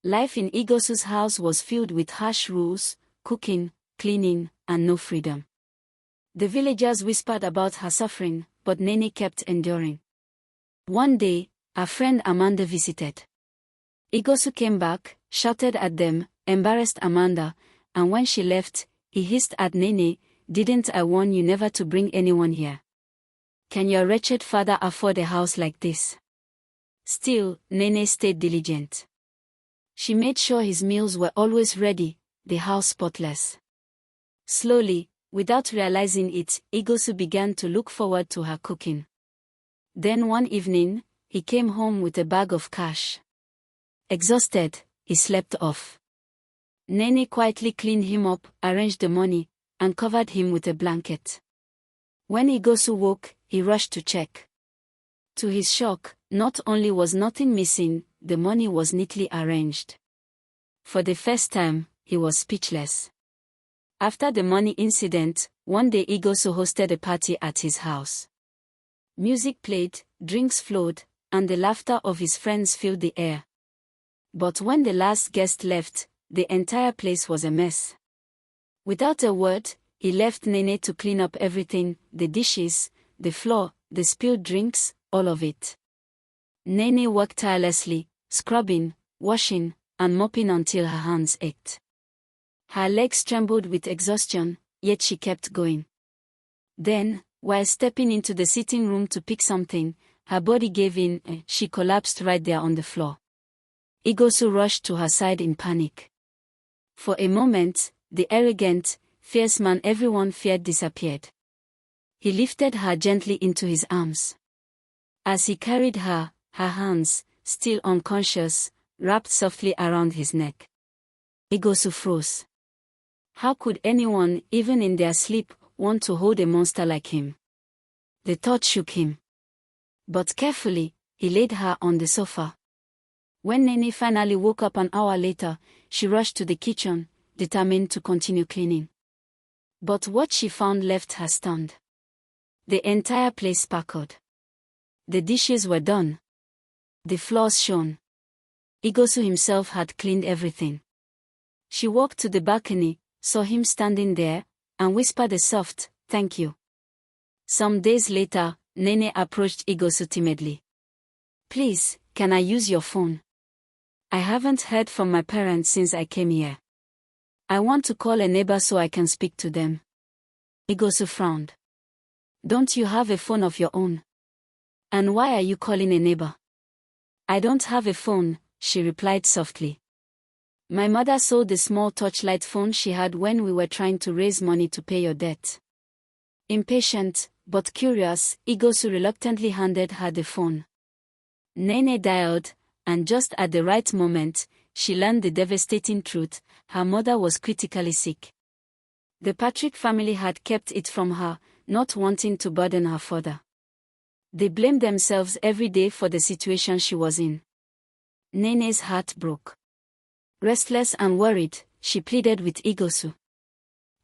Life in Igosu's house was filled with harsh rules: cooking, cleaning, and no freedom. The villagers whispered about her suffering, but Nene kept enduring. One day, a friend Amanda visited. Igosu came back, shouted at them, embarrassed Amanda, and when she left, he hissed at Nene, "Didn't I warn you never to bring anyone here? Can your wretched father afford a house like this?" Still, Nene stayed diligent. She made sure his meals were always ready, the house spotless. Slowly, without realizing it, Igosu began to look forward to her cooking. Then one evening, he came home with a bag of cash. Exhausted, he slept off. Nene quietly cleaned him up, arranged the money, and covered him with a blanket. When Igosu woke, he rushed to check. To his shock, not only was nothing missing, the money was neatly arranged. For the first time, he was speechless. After the money incident, one day Igosu hosted a party at his house. Music played, drinks flowed, and the laughter of his friends filled the air. But when the last guest left, the entire place was a mess. Without a word, he left Nene to clean up everything: the dishes, the floor, the spilled drinks, all of it. Nene worked tirelessly, scrubbing, washing, and mopping until her hands ached. Her legs trembled with exhaustion, yet she kept going. Then, while stepping into the sitting room to pick something, her body gave in, and she collapsed right there on the floor. Igosu rushed to her side in panic. For a moment, the arrogant, fierce man everyone feared disappeared. He lifted her gently into his arms. As he carried her, her hands, still unconscious, wrapped softly around his neck. Igosu froze. How could anyone, even in their sleep, want to hold a monster like him? The thought shook him. But carefully, he laid her on the sofa. When Nene finally woke up an hour later, she rushed to the kitchen, determined to continue cleaning. But what she found left her stunned. The entire place sparkled. The dishes were done. The floors shone. Igosu himself had cleaned everything. She walked to the balcony, saw him standing there, and whispered a soft, "Thank you." Some days later, Nene approached Igosu timidly. "Please, can I use your phone? I haven't heard from my parents since I came here. I want to call a neighbor so I can speak to them." Igosu frowned. "Don't you have a phone of your own? And why are you calling a neighbor?" "I don't have a phone," she replied softly. "My mother sold the small touchlight phone she had when we were trying to raise money to pay your debt." Impatient, but curious, Igosu reluctantly handed her the phone. Nene dialed, and just at the right moment, she learned the devastating truth: her mother was critically sick. The Patrick family had kept it from her, not wanting to burden her further. They blamed themselves every day for the situation she was in. Nene's heart broke. Restless and worried, she pleaded with Igosu.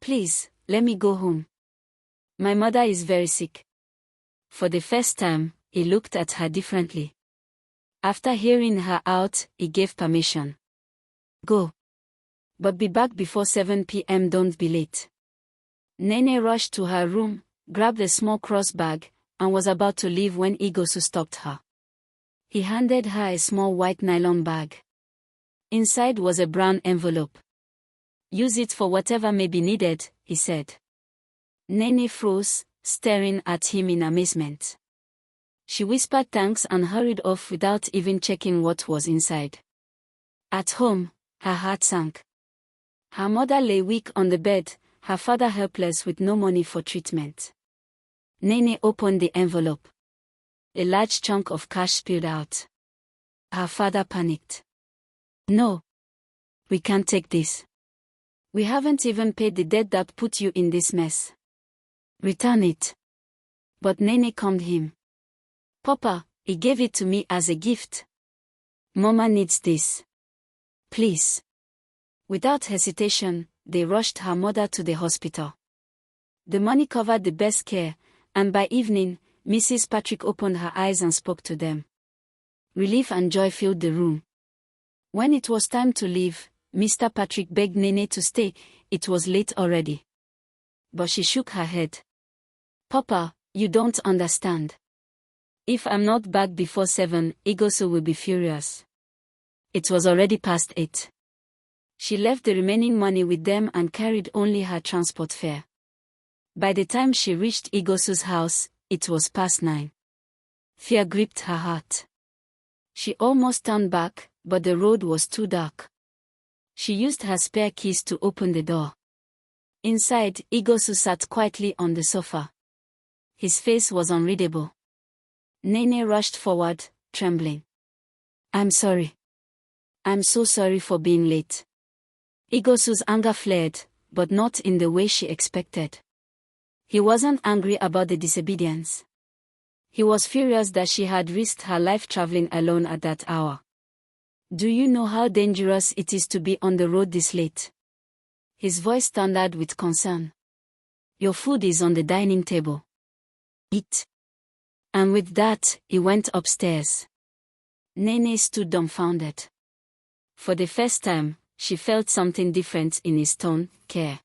"Please, let me go home. My mother is very sick." For the first time, he looked at her differently. After hearing her out, he gave permission. "Go. But be back before 7 p.m. Don't be late." Nene rushed to her room, grabbed a small cross bag, and was about to leave when Igosu stopped her. He handed her a small white nylon bag. Inside was a brown envelope. "Use it for whatever may be needed," he said. Nene froze, staring at him in amazement. She whispered thanks and hurried off without even checking what was inside. At home, her heart sank. Her mother lay weak on the bed, her father helpless with no money for treatment. Nene opened the envelope. A large chunk of cash spilled out. Her father panicked. "No. We can't take this. We haven't even paid the debt that put you in this mess. Return it." But Nene calmed him. "Papa, he gave it to me as a gift. Mama needs this. Please." Without hesitation, they rushed her mother to the hospital. The money covered the best care, and by evening, Mrs. Patrick opened her eyes and spoke to them. Relief and joy filled the room. When it was time to leave, Mr. Patrick begged Nene to stay. It was late already. But she shook her head. Papa, you don't understand. If I'm not back before 7, Igosu will be furious. It was already past 8. She left the remaining money with them and carried only her transport fare. By the time she reached Igosu's house, it was past 9. Fear gripped her heart. She almost turned back, but the road was too dark. She used her spare keys to open the door. Inside, Igosu sat quietly on the sofa. His face was unreadable. Nene rushed forward, trembling. I'm sorry. I'm so sorry for being late. Igosu's anger flared, but not in the way she expected. He wasn't angry about the disobedience. He was furious that she had risked her life traveling alone at that hour. Do you know how dangerous it is to be on the road this late? His voice thundered with concern. Your food is on the dining table. Eat. And with that, he went upstairs. Nene stood dumbfounded. For the first time, she felt something different in his tone, care.